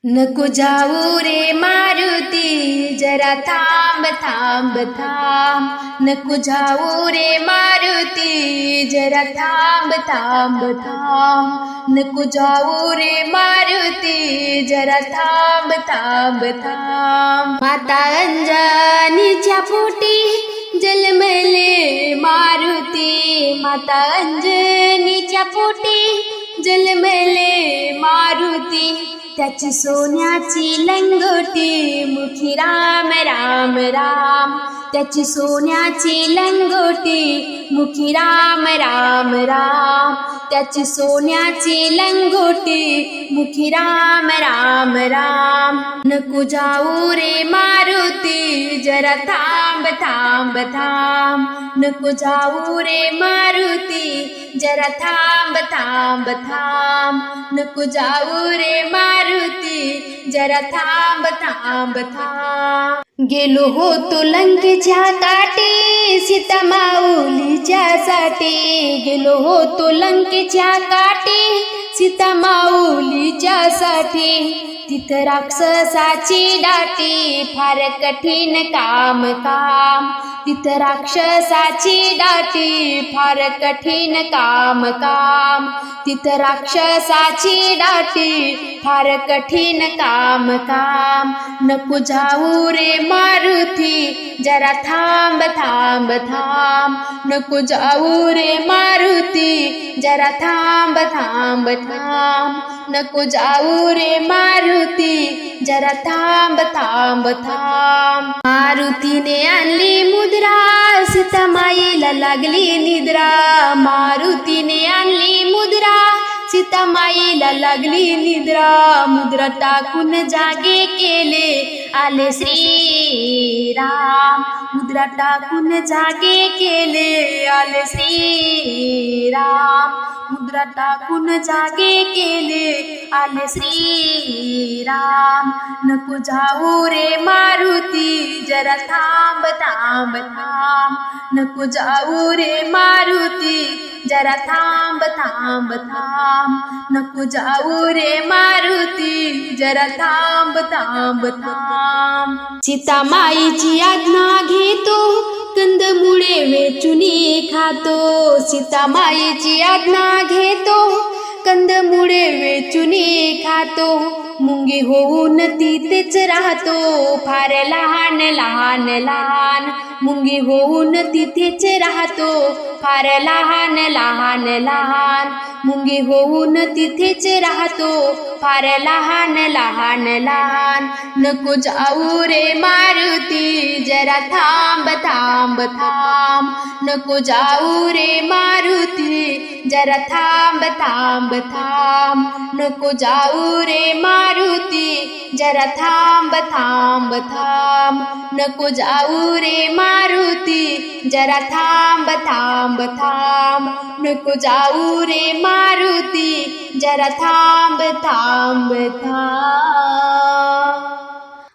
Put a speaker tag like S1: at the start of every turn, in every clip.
S1: नको जाऊ रे मारुती, जरा थांब थांब थांब. नको जाऊ रे मारुती, जरा थांब थांब थांब. नको जाऊ रे मारुती, जरा थांब थांब थांब. माता अंजनीच्या पोटी जन्मले मारुती, माता अंजनीच्या पोटी जन्मले मारुती. त्याची सोन्याची लंगोटी, मुखी राम राम राम. त्याची सोन्याची लंगोटी, मुखी राम राम राम. त्याची सोन्याची लंगोटी, मुखी राम राम राम. नको जाऊ रे मारुती, जरा थांब थांब थांब. नको जाऊ रे मारुती, जरा थांब थांब थांब. नको जाऊ रे मारुती, जरा थांब थांब थांब. गेलो होतो लंकेच्या काठी, सीता माऊलीच्या साठी. गेलो होतो लंकेच्या काठी, सीता माऊलीच्या साठी. तिथं राक्षसाची दाटी, फार कठीण काम काम. तिथं राक्षसाची दाटी, फार कठीण काम काम. तिथं राक्षसाची दाटी, फार कठीण काम काम. नको जाऊ रे मारुती, जरा थांब थांब थांब. नको जाऊ रे मारुती, जरा थांब थांब थांब. नको जाऊ रे मारुती, जरा थांब थांब थांब. मारुतीने आणली मुद्रा, सीता माईला लागली निद्रा. मारुतीने आणली मुद्रा, सीता माईला लागली निद्रा. मुद्रा टाकून जागे केले, आले श्रीराम. मुद्रा टाकून जागे केले, आले श्रीराम. मुद्रा टाकून जागे केले, आले श्रीराम. नको जाऊ रे मारुती, जरा थांब थांब थांब. नको जाऊ रे मारुती, जरा थांब थांब थांब. नको जाऊ रे मारुती, जरा थांब थांब थांब. सीता माईची आज्ञा घेतो, कंदमुळे वेचुनी खातो. सीता माईची आज्ञा घेतो, कंदमुळे वेचुनी खातो. मुंगी होऊन तिथेच राहतो, फार लहान लहान लहान. मुंगी होऊन तिथेच राहतो, फार लहान लहान लहान. मुंगी होऊन तिथेच राहतो, फार लहान लहान लहान. नको जाऊ रे मारुती, जरा थांब थांब थांब. नको जाऊ रे मारुती, जरा थांब थांब थांब. नको जाऊ रे मारुती, जरा थांब थांब थांब. नको जाऊ रे मारुती, जरा थांब थांब थांब. नको जाऊ रे मारुती, जरा थांब थांब थांब.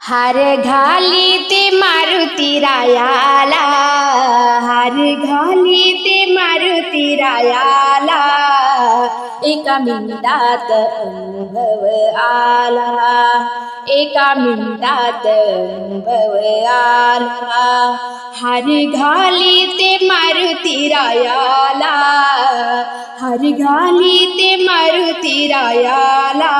S1: हार घाली ते मारुती रायाला, हार घाली ते मारुती रायाला. एका मिनिटात अनुभव आला, एका मिनिटात अनुभव आला. हार घाली ते मारुती रायाला, हार घाली ते मारुती रायाला.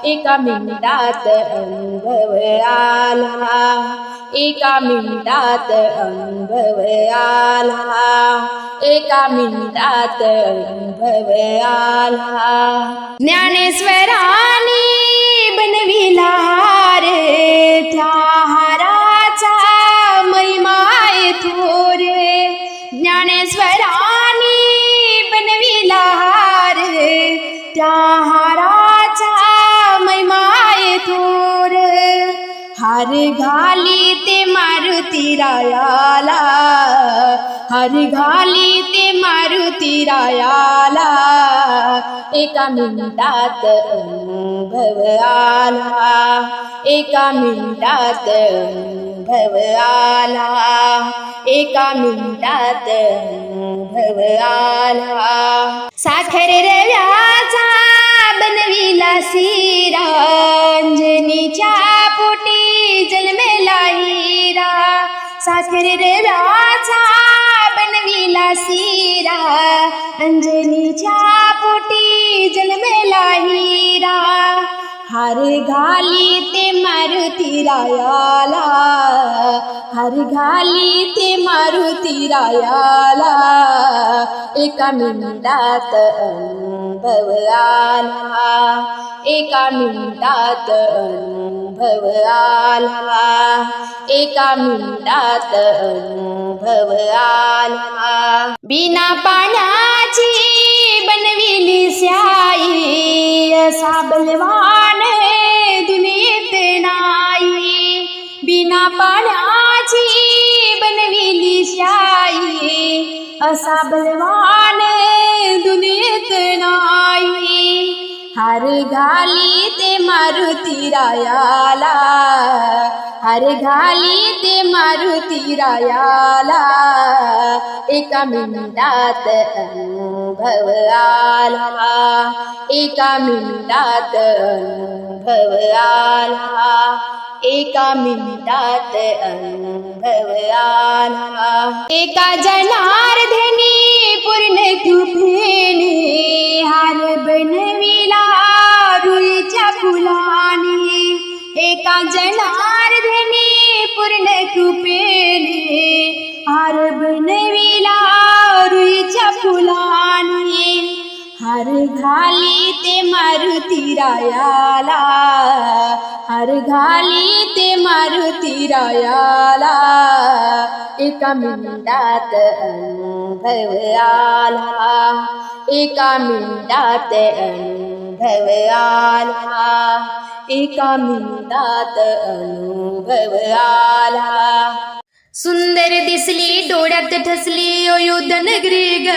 S1: एका मिनिटात अनुभव आला, एका मिनिटात अनुभव आला. एका मिनिटात अनुभव आला. ज्ञानेश्वराने बनविला हार, त्या हाराचा महिमाय थोर. ज्ञानेश्वराने बनविला हार, त्या हाराचा महिमाय थोर. हार घाली ते मारुती रायाला, हार घाली ते मारुती रायाला. एका मिनिटात अनुभव आला, एका मिनिटात अनुभव आला. एका मिनिटात अनुभव आला. साखर रव्याचा बनविला शिरा, अंजनीच्या पोटी जन्मेला हिरा, साखर रव्याचा बनविला शिरा, अंजनीच्या पोटी जन्मेला हिरा, हार घाली ते मारुती रायाला, हार घाली ते मारुती रायाला, एका मिनिटात अनुभव आला, एका मिनिटात अनुभव आला, एका मिनिटात अनुभव आला. बिना पाण्याची बनविली स्याई, असा बलवान दुनियेत नाही, बिना पाण्याची बनविली स्याई, असा बलवान दुनियेत नाही, हार घाली ते मारुती रायाला, हार घाली ते मारुती रायाला, एका मिनिटात अनुभव आला, एका मिनिटात अनुभव आला, एका मिनिटात अनुभव आला. एका जनार्दनी पूर्ण कृपेने हार बनविला रुईच्या फुलाने, एका जनार्दनी पूर्ण कृपेने हार बनविला रुईच्या फुलाने, हार घाली ते मारुती रायाला, हार घाली ते मारुती रायाला, एका मिनिटात अनुभव आला, एका मिनिटात अनुभव आला, एका मिनिटात अनुभव आला. सुंदर दिसली डोळ्यात ठसली अयोध्या नगरी ग,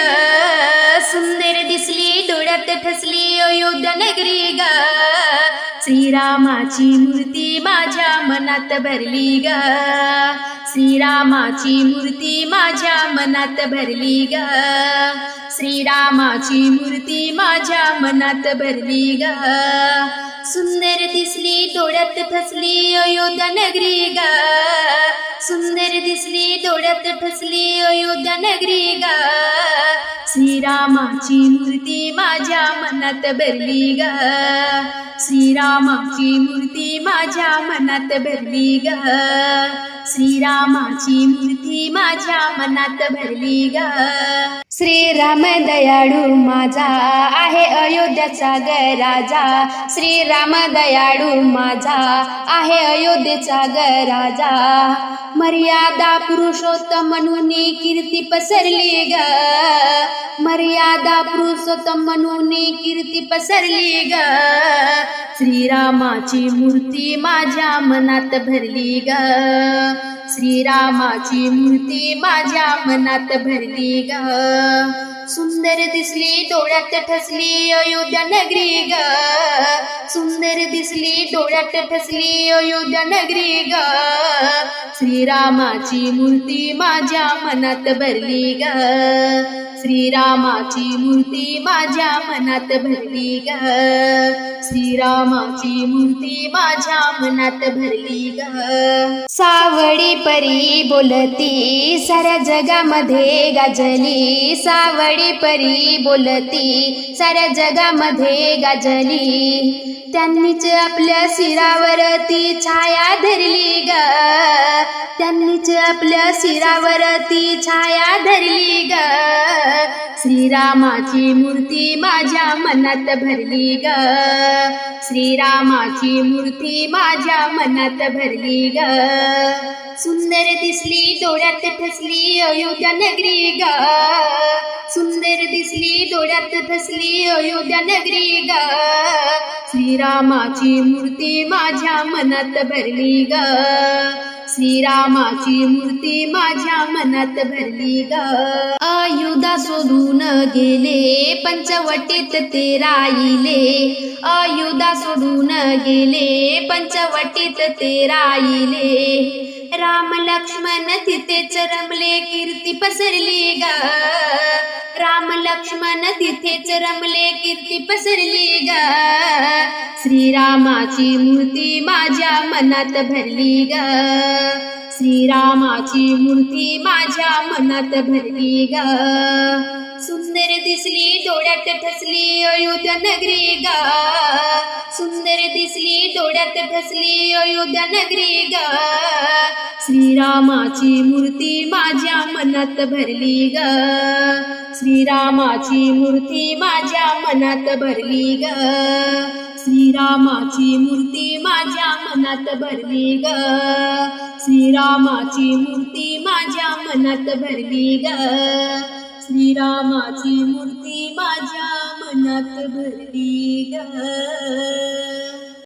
S1: सुंदर दिसली डोळ्यात ठसली अयोध्या नगरी ग, श्रीरामाची मूर्ती माझ्या मनात भरली ग, श्रीरामाची मूर्ती माझ्या मनात भरली ग, श्रीरामाची मूर्ती माझ्या मनात भरली ग. सुंदर दिसली डोळ्यात ठसली अयोध्या नगरी ग, सुंदर दिसली डोळ्यात ठसली अयोध्या नगरी ग, श्रीरामाची मूर्ती माझ्या मनात भरली ग, श्रीरामाची मूर्ती माझ्या मनात भरली ग, श्रीरामाची मूर्ती माझ्या मनात भरली ग. श्रीराम दयाळू माझा आहे अयोध्याचा ग राजा, श्रीराम दयाळू माझा आहे अयोध्येचा ग राजा, मर्यादा पुरुषोत्तम म्हणून कीर्ती पसरली ग, मर्यादा पुरुषोत्तम म्हणून कीर्ती पसरली ग, श्रीरामाची मूर्ती माझ्या मनात भरली ग, श्रीरामाची मूर्ती माझ्या मनात भरली ग. सुंदर दिसली डोळ्यात ठसली अयोध्या नगरी ग, सुंदर दिसली डोळ्यात ठसली अयोध्या नगरी ग, श्रीरामाची मूर्ती माझ्या मनात भरली ग, श्रीरामाची मूर्ती माझ्या मनात भरली ग, श्रीरामाची मूर्ती माझ्या मनात भरली ग. सावळी परी बोलती साऱ्या जगामध्ये गाजली, सावळी परी बोलती साऱ्या जगामध्ये गाजली, त्यांनीच आपल्या शिरावरती छाया धरली ग, त्यांनीच आपल्या शिरावरती छाया धरली ग, श्रीरामाची मूर्ती माझ्या मनात भरली ग, श्रीरामाची मूर्ती माझ्या मनात भरली ग. सुंदर दिसली डोळ्यात ठसली अयोध्या नगरी ग, सुंदर दिसली डोळ्यात ठसली अयोध्या नगरी ग, श्रीरामाची मूर्ती माझ्या मनात भरली ग, श्रीरामाची मूर्ती माझ्या मनात भरली ग. अयोध्या सोडून गेले पंचवटीत ते राहिले, अयोध्या सोडून गेले पंचवटीत ते राहिले, राम लक्ष्मण तिथेच रमले कीर्ती पसरली ग राम लक्ष्मण तिथेच रमले कीर्ती पसरली ग श्रीरामाची मूर्ती माझ्या मनात भरली ग श्रीरामाची मूर्ती माझ्या मनात भरली ग सुंदर दिसली डोळ्यात ठसली अयोध्या नगरी ग सुंदर दिसली डोळ्यात ठसली अयोध्या नगरी ग श्रीरामाची मूर्ती माझ्या मनात भरली ग श्रीरामाची मूर्ती माझ्या मनात भरली ग श्रीरामाची मूर्ती माझ्या मनात भरली ग श्रीरामाची मूर्ती माझ्या मनात भरली ग श्रीरामाची मूर्ती माझ्या मनात भरली ग